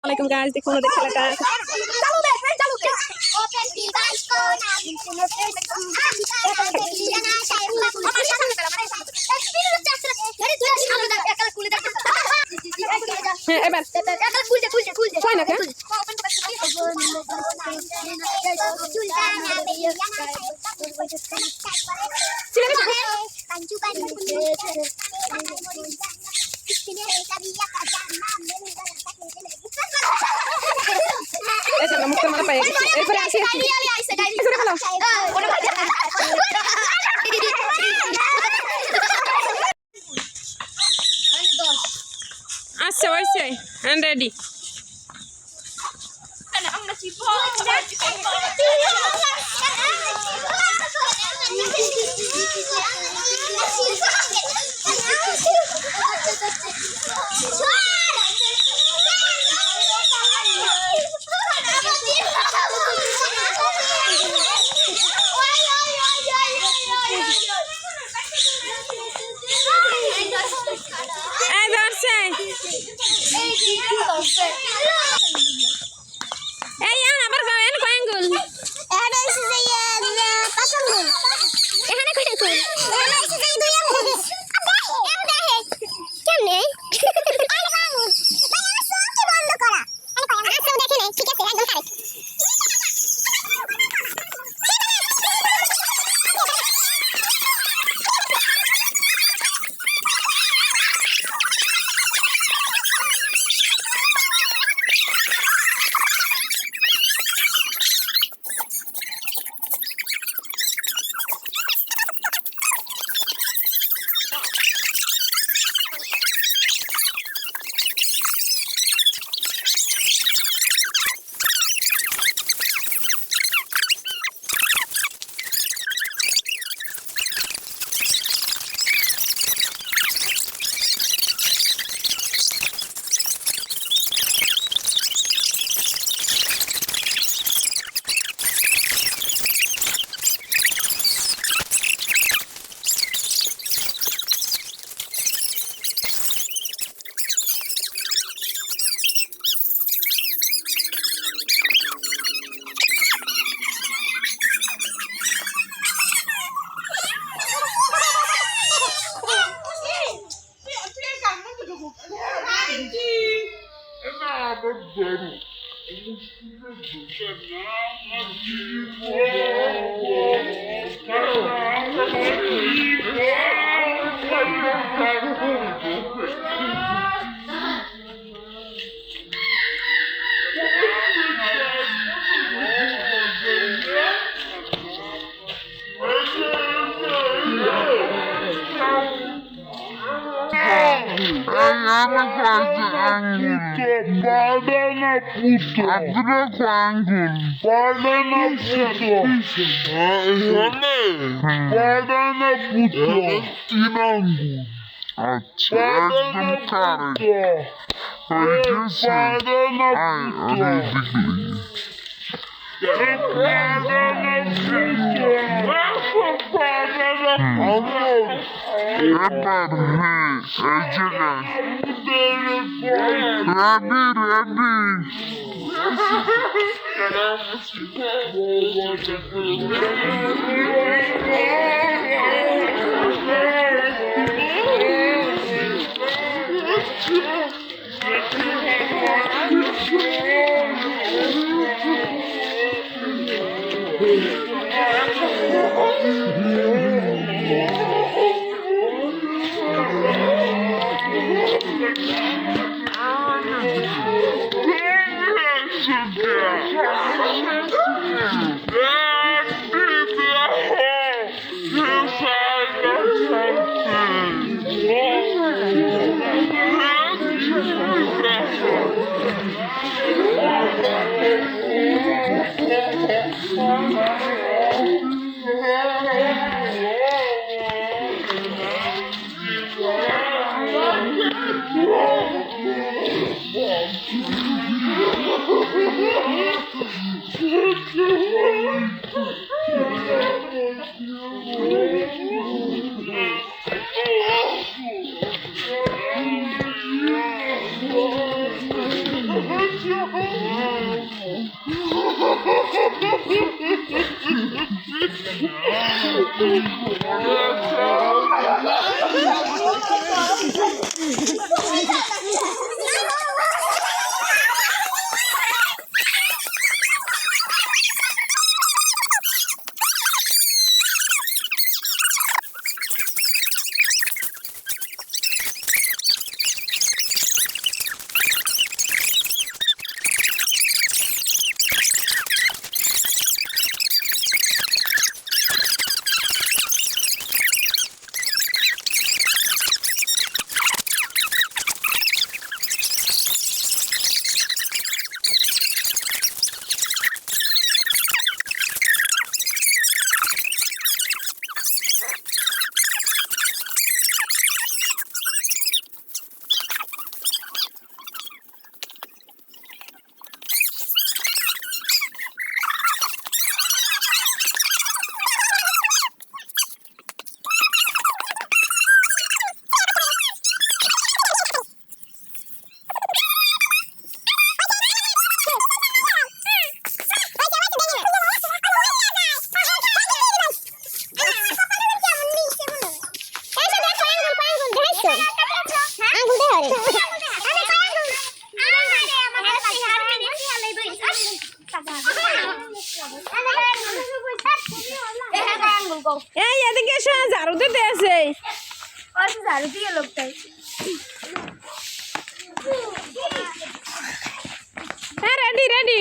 আসসালামাইকুম গাইস, দেখুন ওদের খেলাটা। হ্যাঁ এবার ছয় না কেন মুখের মাথা পাই গেছে। এরপরে আসি আচ্ছা হয়েছে রেডি। এই এদিকে এসো, ঝাড়ু দিতে আছে। ঝাড়ু দিয়ে লোকটাই হ্যাঁ, রেডি রেডি।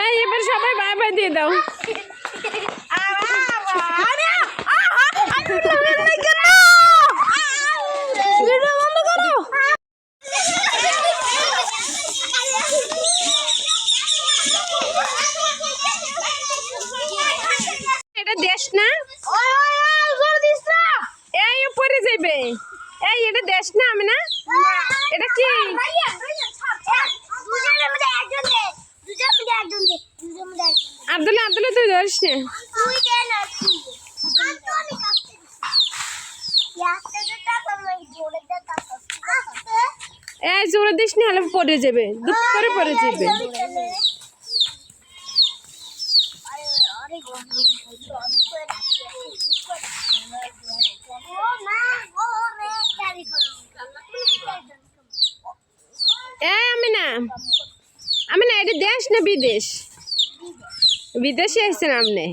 এই এবার সবাই বাই বাই দিয়ে দাও। এটা দেশ না, এই উপরে যাইবে। এই এটা দেশ না, আমি না, এটা কি? আব্দুল্লাহ আব্দুল্লাহ তুই ধরিস না। এই জোরে দিস না, হলে পড়ে যাবে, দুঃখ করে পড়ে যাবে। এই আমি না এটা দেশ না বিদেশ? বিদেশে আসছেন আপনি?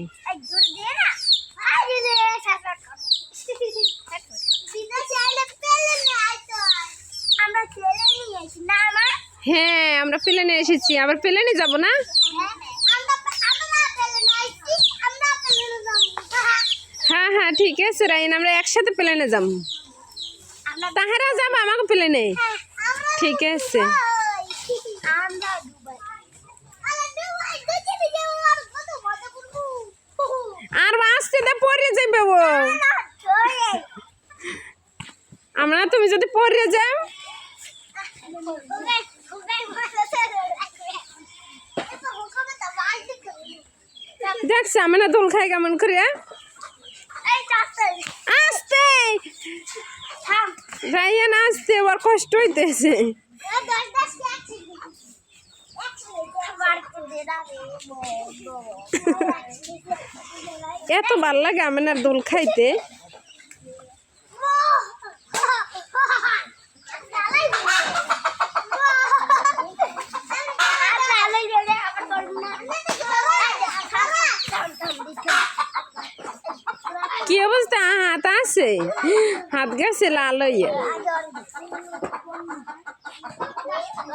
হ্যাঁ, আমরা প্লেনে এসেছি, আবার প্লেনে যাব না? হ্যাঁ হ্যাঁ ঠিক আছে রাইন, আমরা একসাথে প্লেনে যাব। তাহারা যাব আমাকে প্লেনে? ঠিক আছে। আর আসতে দে, পরে যাবে ও। আমরা তুমি যদি পরে যাও। দেখছ আমি না দোল খাই কেমন করে। আসতে রাইয়ান, আসতে ওর কষ্ট হইতেছে। এত ভাল লাগে আমার দোল খাইতে। কি অবস্থা? হাত আছে, হাত গেছে লাল হইয়া।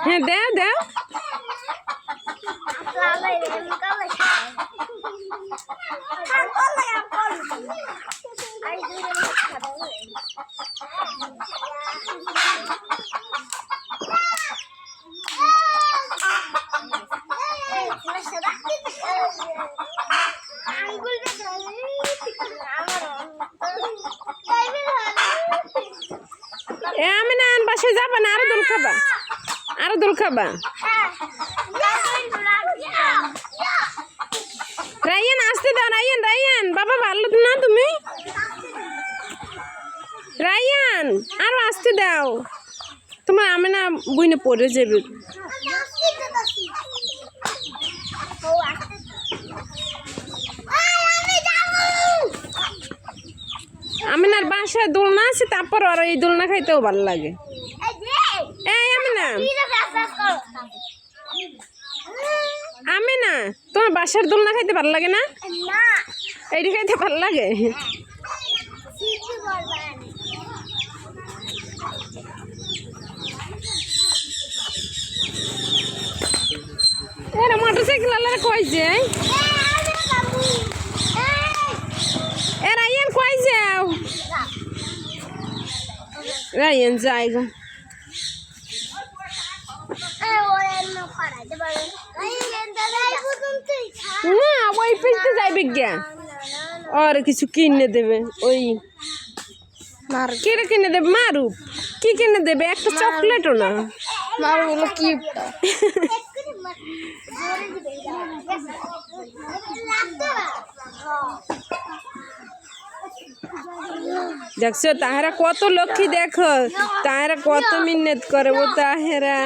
হ্যাঁ দেও দেও। আমি না বাসায় যাবা না, আরো দোল খাবা? আরো দোল খাবা? বুইনে পড়ে যাবে। আমিনার বাসায় দোলনা আছে, তারপর আর এই দোলনা খাইতেও ভালো লাগে। এই আমিনা, আমিনা, তোমার বাসার দোলনা খাইতে ভালো লাগে না? এইটা খাইতে ভালো লাগে। এরা মোটরসাইকেল আলাদা কই যে রায়ান কই যাও? রায়ান যাইগো না, ওই পিছতে যাইবে গিয়া আর কিছু কিনে দেবে। ওই কেড়ে কিনে দেবে? মারুপ কি কিনে দেবে? একটা চকলেটও না। মারু বলো কি দেখছো তাহারা কত লক্ষ্মী, দেখো তাহারা কত মিন্নত করে। ও তাহারা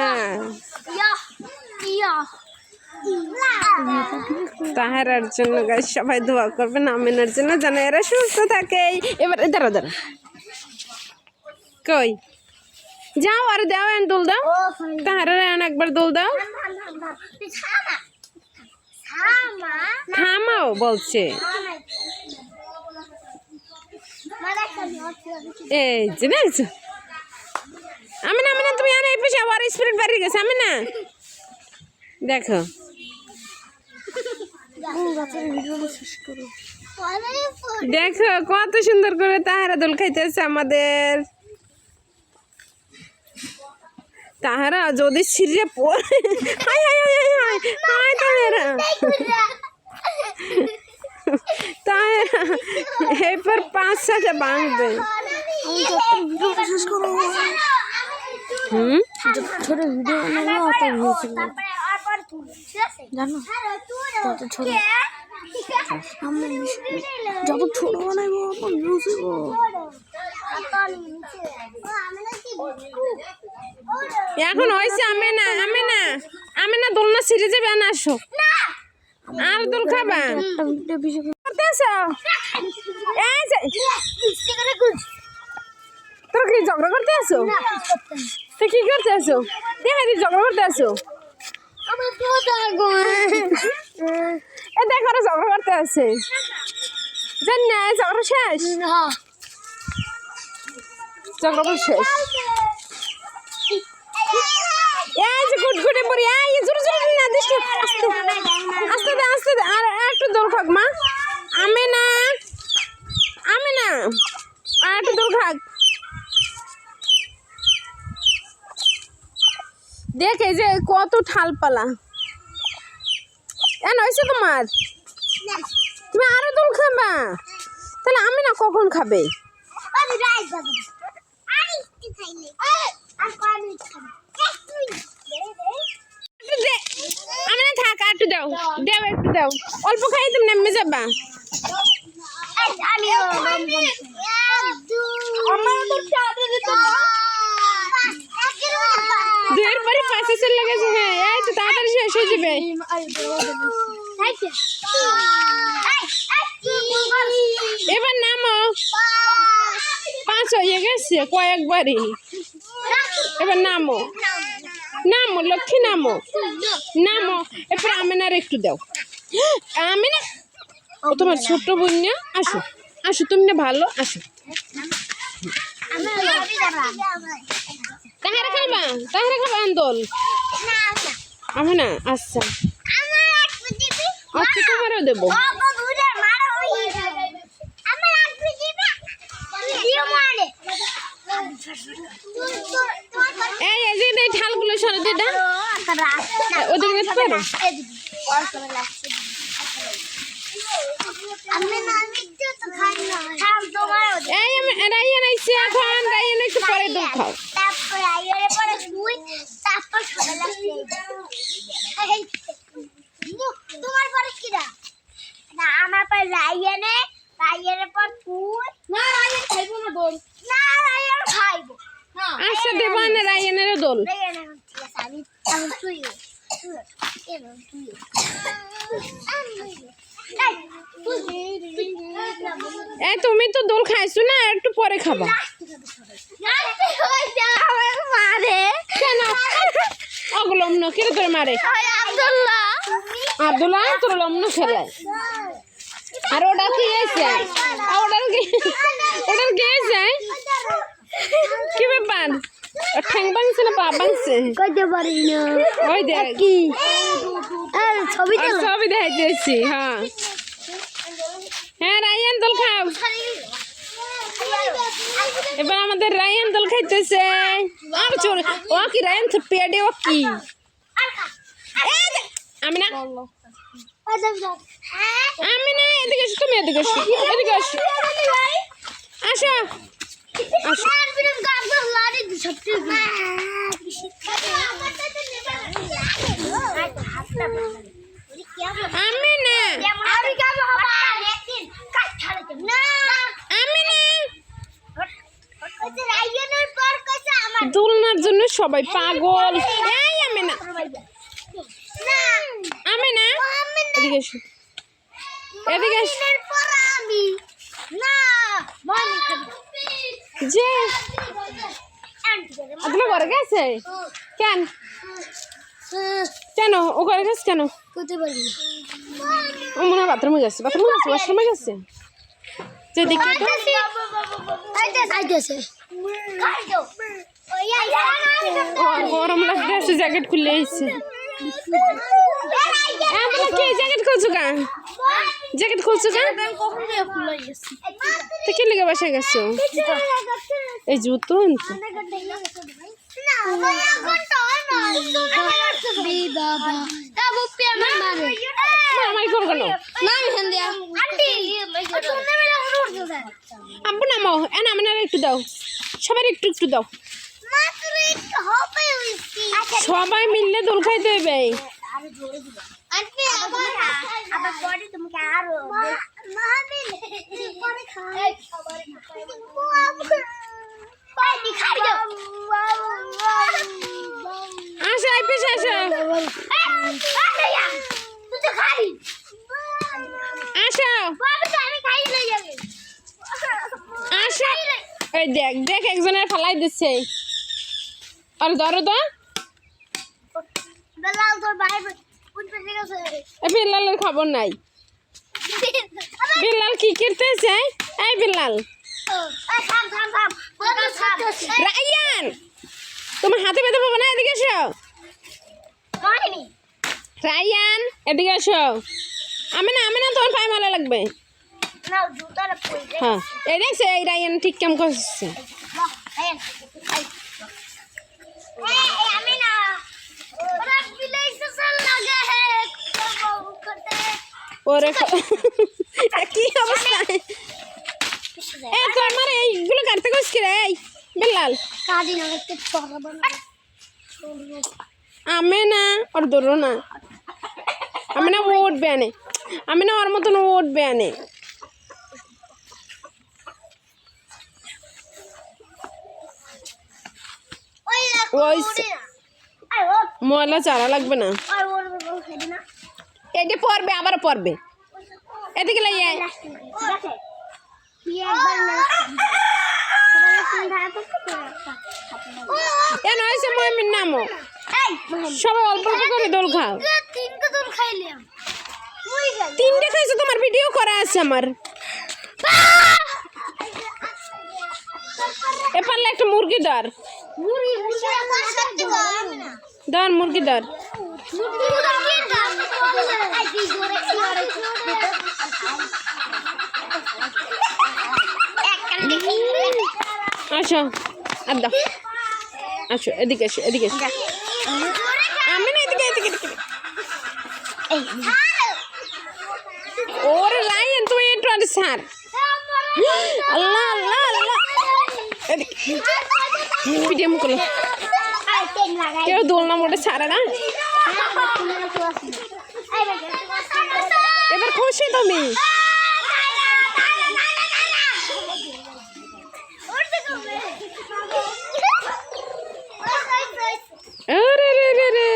তাহারার জন্য গাইস সবাই দোয়া করবেন, আমিনার জন্য যেন এরা সুস্থ থাকে। এবার দাঁড়া দাঁড়া কই যাও আর দাও, এন দোল দাও তাহারা, একবার দোল দাও। থামাও বলছে। এই যে দেখছো আমিনা, আমিনা তুমি আর এই পেশা আর স্পিরিট বাড়ি গেছে। আমিনা দেখো দেখো কত সুন্দর করে তাহারা দোল খাইতেছে আমাদের। তাহারা যদি ছিঁড়ে পড়ে, high high high high high তাহারা তাহারা এরপর 5-6টা ভাঙবে। ছোট ভিডিও জানো তত ছোট, যত ছোট বানাইবো এখন হয়েছে। আমিনা, আমিনা, আমিনা দোলনা ছিঁড়ে যাবে না, আসো আর দোল খাবা। তোর কি ঝগড়া করতে আসো? তো কি করতে আসো? দেখা দি ঝগড়া করতে আসো। এ দেখো ওরা ঝগড়া করতে আছে, জান না ঝগড়া শেষ, ঝগড়া শেষ। এই যে গুটগুটে পড়ি, এই জোরে জোরে না দিস, আস্তে আস্তে দে, আস্তে দে। আর একটু দোল খাক মা, আমিনা, আমিনা আর একটু দোল খাক। দেখ এই যে কত ঠালপালা। এন হয়েছে তোমার? তুমি আরো দোল খাবা? তাহলে আমিনা কখন খাবে? আমিনা থাক, একটু দাও দাও, একটু দাও, অল্প খাই তুমি নেমে যাবা। দুয়ের পরে 5 চলে গেছে। হ্যাঁ এই তো তাড়াতাড়ি শেষ হয়ে যাবে। এবার নামো, 5 হয়ে গেছে কয়েকবারই। এবার নামো, নামো লক্ষ্মী, নামো নামো। এরপর আমিনার একটু দাও। আমিনা ও তোমার ছোট্ট বোন না, আসো আসো, তুমি না ভালো, আসো। তাহারা খাবা, তাহারা খাবা আন্দোল আমিনা। আচ্ছা আচ্ছা তোমারও দেবো। এই এদিকে এই ঠালগুলো সরে দে, ওদিকে পারো। এই আমি রাইয়ান আইছে, এখন রাইয়ান একটু পরে দোল খাও। তোমার পরে কি না? আমার পর রাইয়ানে, রাইয়ানের পর তুই। না রাইয়ান খাইবো না দোল, না রাইয়ান খাইবো। আচ্ছা দেবো না রাইয়ানের দোল। এই তুমি তো দোল খাইছো না, একটু পরে খাবা। মারে কেন অগলম্ন কেন তোরে মারে? আব্দুল্লাহ তোর লম্ন খেলায়। আর ওটা কি গেছে? ওটার গেছে কি ব্যাপার? ঠ্যাং ভাঙছে না পা ভাঙছে? কইতে পারি না। ওই দেখ কি ছবি ছবি দেখাইতেছি। হ্যাঁ হ্যাঁ, রায়ান দোল খাও। এবার আমাদের রায়ান দোল খাইতেছে। আর চোর ও কি রায়ান পেডে ও কি? আমি না এদিকে এসো, তুমি এদিকে এসো, এদিকে এসো, আসো আসো। আমি না দোলনার জন্য সবাই পাগল। এই আমি না এদিকে এসো, এদিকে এসো। যে আপনার ঘরে গেছে কেন? কেন ও ঘরে গেছে কেন? ও মনে হয় বাথরুমে গেছে, ওয়াশরুমে গেছে। যে দেখি গরম লাগতেছে, জ্যাকেট খুলে এসছে। কি জ্যাকেট খুলছো কেন? জ্যাকেট খুলছো কেন? তো কি লেগে বসে গেছো? এই জুতো আব্বু নামো, একটু দাও, সবার একটু একটু দাও। সবাই মিললে দোল খাইতে হবে। আসো পিছে আসো, আসো আসো। এই দেখ দেখ একজনের ফালাই দিচ্ছে। আর ধরো তো বিল্লালের খবর নাই। বিল্লাল কি করতেছে? এই বিল্লাল, রায়ান তোমার হাতে বেঁধে পাবো না, এদিকে এসো। রায়ান এদিকে এসো। আমি না তোমার পায়ে মালা লাগবে। হ্যাঁ এই দেখছে, এই রায়ান ঠিক কেমন করছে। ওরে কি অবস্থা? তোমার এইগুলো কাটতে কইস কি রে? এই বিল্লাল আমি না ওর ধরো না, আমি না উঠবে আনে, আমি না ওর মতন উঠবে আনে। ময়লা চারা লাগবে না, এটা পরবে আবার পরবে। এদিকে লাগিয়ে কেন হয়েছে? ময়মির নামও সবাই অল্প অল্প করে দোল খাও। তিনটে খাইছো, তোমার ভিডিও করা আছে আমার। এ পারলে একটা মুরগি ধর, ধর মুরগি ধর। আসো আর দাও, আসো এদিকে এসো, এদিকে এসো। আমি না এদিকে এদিকে এদিকে। ওরে লাইন তুমি একটু আর সার। আল্লাহ আল্লাহ আল্লাহ, ভিডিও মুখলো কেউ দোলনা মোটে ছাড়ে না। এবার খুশি তুমি? আরে রে রে রে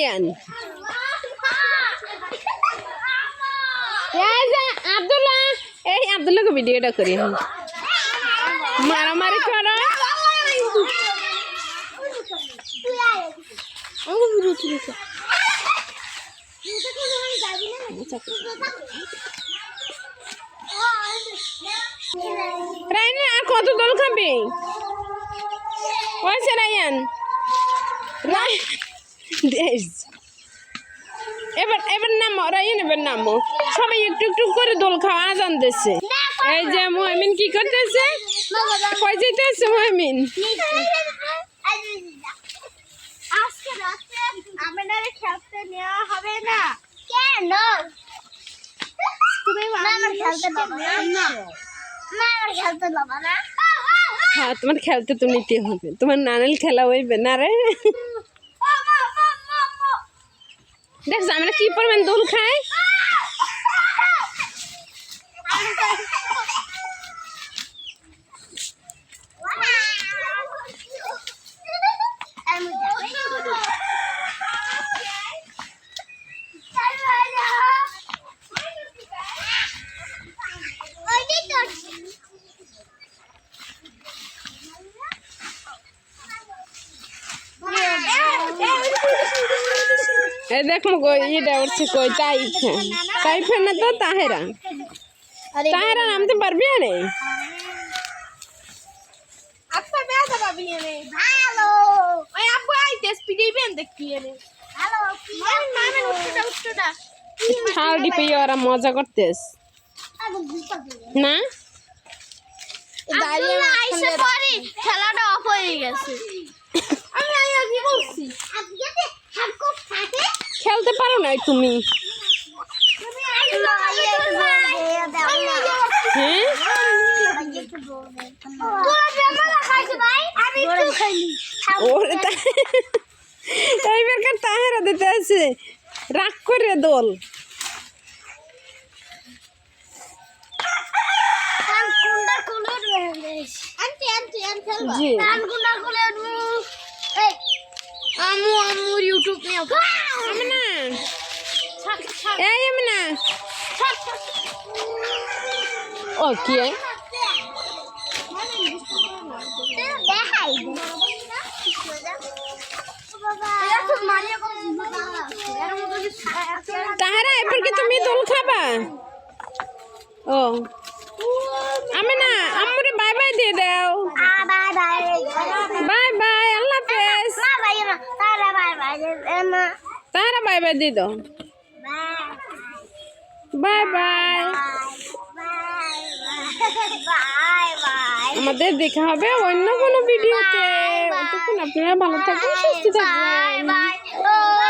রায়ান এই যে আব্দুল্লাহ এই আব্দুল্লাহকে ভিডিওটা করি আমি মারামারি করো রায়ান আর কত দোল খাবি ওইছে রায়ান এবার এবার নামো রায়ান এবার নামো সবাই একটু একটু করে দোল খাওয়া আজান দিচ্ছে এই যে মুহাইমিন কি করতেছে কই যাইতেছে মুহাইমিন আজকে রাতে আমাদের খেলতে নেওয়া হবে না কেন তুমি আমার খেলতে দেবো না আমার খেলতে দেবো না হ্যাঁ তোমার খেলতে তো নিতে হবে তোমার নানাল খেলা হইবে না রে দেখছো আমরা কি পরিমাণ দোল খাই এই দেখ মো এটা উঠছে কই তাইফে না তো তাহেরা তাহেরা নামতে পারবি আরে আপা বেদা বাবি নে ভালো ওই আব্বু আইতে স্পিডে বেন দেখি নে ভালো মামা উঠটা থার্ডি পেয়ে ওরা মজা করতেস না দাঁড়িয়ে আইসে পরে খেলাটা অফ হয়ে গেছে আমি আইয়া কি বলছি আজকে হাকো থাকে খেলতে পারো না তুমি তুমি আইলো আইয়া দাও না হ্যাঁ তোরা বেমালা খাইছ ভাই আমি একটু খাইলি ওরে এইবার তাহেরা দিতে আছে রাগ করে দোল কুন্ডা কুলের বেশ আন্টি খেলবা জি কুন্ডা কুলের এই আমু ইউটিউব নিও আমি না এই আমি না ও কি দেখাই তাহারা এরপর কি তুমি দোল খাবা ও আমি না আম্মুরে বাই বাই দিয়ে দাও বাই বাই আল্লাহ হাফেজ তাহারা বাই বাই দিয়ে দাও বাই বাই আমাদের দেখা হবে অন্য কোনো ভিডিওতে ততক্ষণ আপনারা ভালো থাকবেন সুস্থ থাকবেন